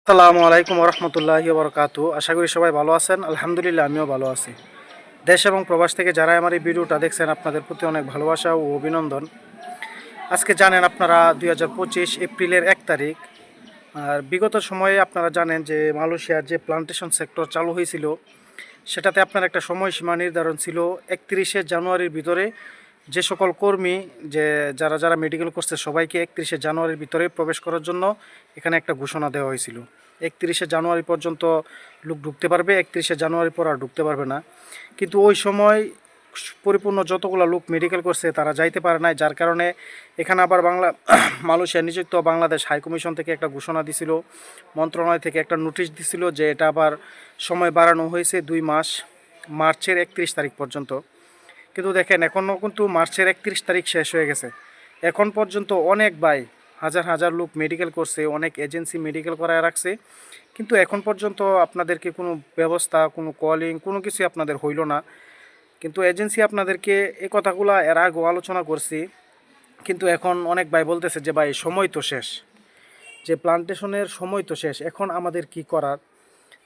আসসালামু আলাইকুম রহমতুল্লাহি বরকাতু। আশা করি সবাই ভালো আছেন। আলহামদুলিল্লাহ আমিও ভালো আছি। দেশ এবং প্রবাস থেকে যারা আমার এই ভিডিওটা দেখছেন আপনাদের প্রতি অনেক ভালোবাসা ও অভিনন্দন। আজকে জানেন আপনারা 2025 এপ্রিলের 1 তারিখ। আর বিগত সময়ে আপনারা জানেন যে মালয়েশিয়ার যে প্লান্টেশন সেক্টর চালু হয়েছিল সেটাতে আপনার একটা সময়সীমা নির্ধারণ ছিল 31শে জানুয়ারির ভিতরে যে সকল কর্মী যে যারা যারা মেডিকেল করছে সবাইকে 31শে জানুয়ারির ভিতরে প্রবেশ করার জন্য এখানে একটা ঘোষণা দেওয়া হয়েছিল। 31শে জানুয়ারি পর্যন্ত লোক ঢুকতে পারবে, 31শে জানুয়ারি পর আর ঢুকতে পারবে না। কিন্তু ওই সময় পরিপূর্ণ যতগুলো লোক মেডিকেল করছে তারা যাইতে পারে নাই, যার কারণে এখানে আবার মালয়েশিয়া নিযুক্ত বাংলাদেশ হাইকমিশন থেকে একটা ঘোষণা দিছিল, মন্ত্রণালয় থেকে একটা নোটিশ দিছিল যে এটা আবার সময় বাড়ানো হয়েছে 2 মাস, মার্চের 31 তারিখ পর্যন্ত। কিন্তু দেখেন এখনও কিন্তু মার্চের 31 তারিখ শেষ হয়ে গেছে, এখন পর্যন্ত অনেক হাজার হাজার লোক মেডিকেল করছে, অনেক এজেন্সি মেডিকেল করায় রাখছে, কিন্তু এখন পর্যন্ত আপনাদেরকে কোনো ব্যবস্থা, কোনো কলিং, কোনো কিছুই আপনাদের হইল না। কিন্তু এজেন্সি আপনাদেরকে এই কথাগুলো এর আগেও আলোচনা করছি, কিন্তু এখন অনেক বলতেছে যে ভাই সময় তো শেষ, যে প্লান্টেশনের সময় তো শেষ, এখন আমাদের কি করার।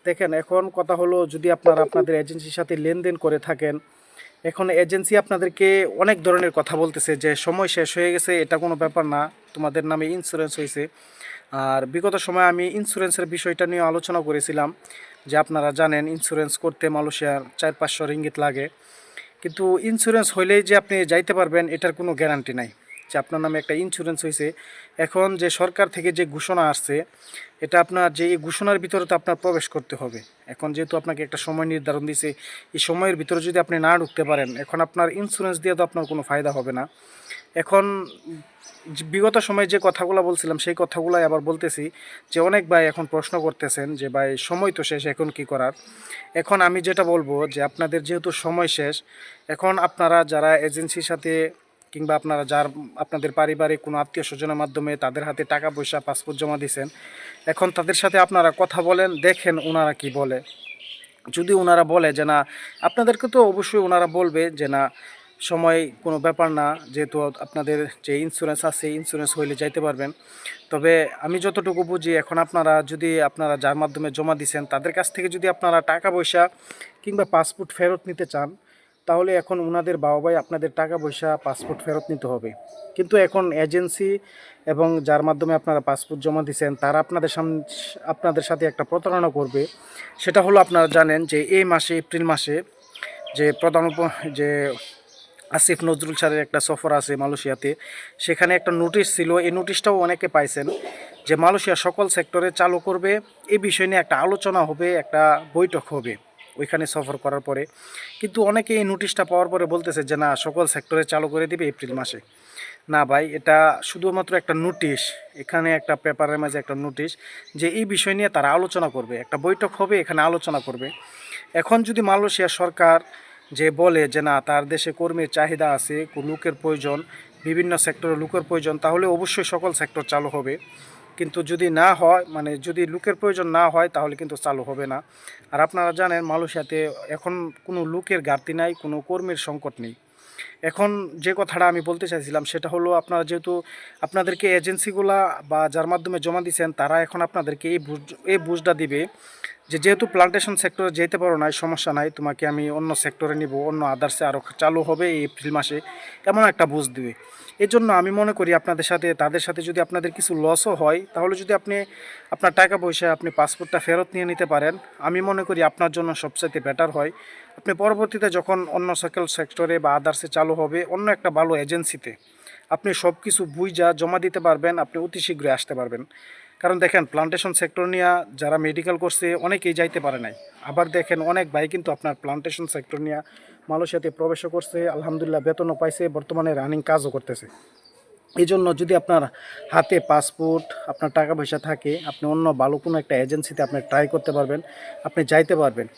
দেখেন এখন কথা হলো, যদি আপনারা আপনাদের এজেন্সির সাথে লেনদেন করে থাকেন, এখন এজেন্সি আপনাদেরকে অনেক ধরনের কথা বলতেছে যে সময় শেষ হয়ে গেছে, এটা কোনো ব্যাপার না, তোমাদের নামে ইন্স্যুরেন্স হয়েছে। আর বিগত সময় আমি ইন্স্যুরেন্সের বিষয়টা নিয়ে আলোচনা করেছিলাম যে আপনারা জানেন ইন্স্যুরেন্স করতে মালয়েশিয়ার 400-500 রিঙ্গিত লাগে, কিন্তু ইন্স্যুরেন্স হইলেই যে আপনি যাইতে পারবেন এটার কোনো গ্যারান্টি নাই যে আপনার নামে একটা ইন্স্যুরেন্স হয়েছে। এখন যে সরকার থেকে যে ঘোষণা আসছে, এটা আপনার যে এই ঘোষণার ভিতরে তো আপনার প্রবেশ করতে হবে। এখন যেহেতু আপনাকে একটা সময় নির্ধারণ দিয়েছে, এই সময়ের ভিতরে যদি আপনি না ঢুকতে পারেন, এখন আপনার ইন্স্যুরেন্স দিয়ে তো আপনার কোনো ফায়দা হবে না। এখন বিগত সময়ে যে কথাগুলো বলছিলাম সেই কথাগুলাই আবার বলতেছি, যে অনেক এখন প্রশ্ন করতেছেন যে ভাই সময় তো শেষ, এখন কি করার। এখন আমি যেটা বলবো যে আপনাদের যেহেতু সময় শেষ, এখন আপনারা যারা এজেন্সির সাথে কিংবা আপনারা আপনাদের পারিবারিক কোনো আত্মীয় স্বজনের মাধ্যমে তাদের হাতে টাকা পয়সা পাসপোর্ট জমা দিয়েছেন, এখন তাদের সাথে আপনারা কথা বলেন, দেখেন ওনারা কি বলে। যদি ওনারা বলে যে না, আপনাদেরকে তো অবশ্যই ওনারা বলবে যে না, সময় কোনো ব্যাপার না, যেহেতু আপনাদের যে ইন্স্যুরেন্স আছে ইন্স্যুরেন্স হইলে যাইতে পারবেন। তবে আমি যতটুকু বুঝি, এখন আপনারা যার মাধ্যমে জমা দিয়েছেন তাদের কাছ থেকে যদি আপনারা টাকা পয়সা কিংবা পাসপোর্ট ফেরত নিতে চান, তাহলে এখন ওনাদের বাবা আপনাদের টাকা পয়সা পাসপোর্ট ফেরত নিতে হবে। কিন্তু এখন এজেন্সি এবং যার মাধ্যমে আপনারা পাসপোর্ট জমা দিয়েছেন তারা আপনাদের সাথে একটা প্রতারণা করবে। সেটা হলো, আপনারা জানেন যে এই মাসে এপ্রিল মাসে যে যে আসিফ নজরুল স্যারের একটা সফর আছে মালয়েশিয়াতে, সেখানে একটা নোটিশ ছিল, এই নোটিশটাও অনেকে পাইছেন যে মালয়েশিয়া সকল সেক্টরে চালু করবে, এই বিষয় নিয়ে একটা আলোচনা হবে, একটা বৈঠক হবে ওইখানে সফর করার পরে। কিন্তু অনেকে এই নোটিশটা পাওয়ার পরে বলতেছে যে না, সকল সেক্টরে চালু করে দিবে এপ্রিল মাসে। না ভাই, এটা শুধুমাত্র একটা নোটিশ, এখানে একটা পেপারের মাঝে একটা নোটিশ, যে এই বিষয় নিয়ে তারা আলোচনা করবে, একটা বৈঠক হবে, এখানে আলোচনা করবে। এখন যদি মালয়েশিয়া সরকার যে বলে যে না, তার দেশে কর্মীর চাহিদা আছে, লোকের প্রয়োজন, বিভিন্ন সেক্টরে লোকের প্রয়োজন, তাহলে অবশ্যই সকল সেক্টর চালু হবে। কিন্তু যদি না হয়, মানে যদি লোকের প্রয়োজন না হয়, তাহলে কিন্তু চালু হবে না। আর আপনারা জানেন মালয়েশিয়াতে এখন কোনো লোকের ঘাটতি নাই, কোনো কর্মীর সংকট নেই। এখন যে কথাটা আমি বলতে চাইছিলাম সেটা হলো, আপনারা যেহেতু আপনাদেরকে এজেন্সিগুলা বা যার মাধ্যমে জমা দিয়েছেন তারা এখন আপনাদেরকে এই বুঝটা দিবে যে যেহেতু প্লান্টেশন সেক্টরে যেতে পারো না, সমস্যা নাই, তোমাকে আমি অন্য সেক্টরে নিব, অন্য আদার্সে আরও চালু হবে এই এপ্রিল মাসে, এমন একটা বুঝ দিবে। এই জন্য আমি মনে করি তাদের সাথে যদি আপনাদের কিছু লসও হয়, তাহলে যদি আপনি আপনার টাকা পয়সা, আপনি পাসপোর্টটা ফেরত নিয়ে নিতে পারেন, আমি মনে করি আপনার জন্য সবচাইতে বেটার হয়। আপনি পরবর্তীতে যখন অন্য সকল সেক্টরে বা আদার্সে চালু হবে অন্য একটা ভালো এজেন্সিতে, আপনি সব কিছু বুঝা জমা দিতে পারবেন, আপনি অতি শীঘ্রই আসতে পারবেন। কারণ দেখেন প্লান্টেশন সেক্টর নিয়ে যারা মেডিকেল করছে অনেকেই যাইতে পারে নাই, আবার দেখেন অনেক কিন্তু আপনার প্লান্টেশন সেক্টর নিয়ে মালয়েশিয়াতে প্রবেশও করছে, আলহামদুলিল্লাহ বেতনও পাইছে, বর্তমানে রানিং কাজও করতেছে। এই জন্য যদি আপনার হাতে পাসপোর্ট, আপনার টাকা পয়সা থাকে, আপনি অন্য ভালো কোনো একটা এজেন্সিতে আপনি ট্রাই করতে পারবেন, আপনি যাইতে পারবেন।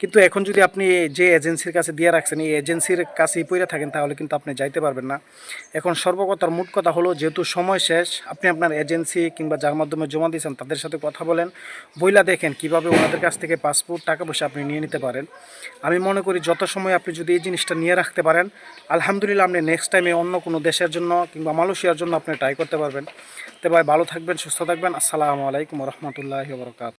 কিন্তু এখন যদি আপনি যে এজেন্সির কাছে দিয়ে রাখছেন এই এজেন্সির কাছেই পড়ে থাকেন, তাহলে কিন্তু আপনি যাইতে পারবেন না। এখন সর্বকথার মোট কথা হলো, যেহেতু সময় শেষ, আপনি আপনার এজেন্সি কিংবা যার মাধ্যমে জমা দিয়েছেন তাদের সাথে কথা বলেন, বইলা দেখেন কিভাবে ওনাদের কাছ থেকে পাসপোর্ট, টাকা পয়সা আপনি নিয়ে নিতে পারেন। আমি মনে করি যত সময় আপনি যদি এই জিনিসটা নিয়ে রাখতে পারেন, আলহামদুলিল্লাহ আপনি নেক্সট টাইমে অন্য কোনো দেশের জন্য কিংবা মালয়েশিয়ার জন্য আপনি ট্রাই করতে পারবেন। তো ভাই ভালো থাকবেন, সুস্থ থাকবেন। আসসালামু আলাইকুম রহমতুল্লাহি ওয়া বারাকাতুহু।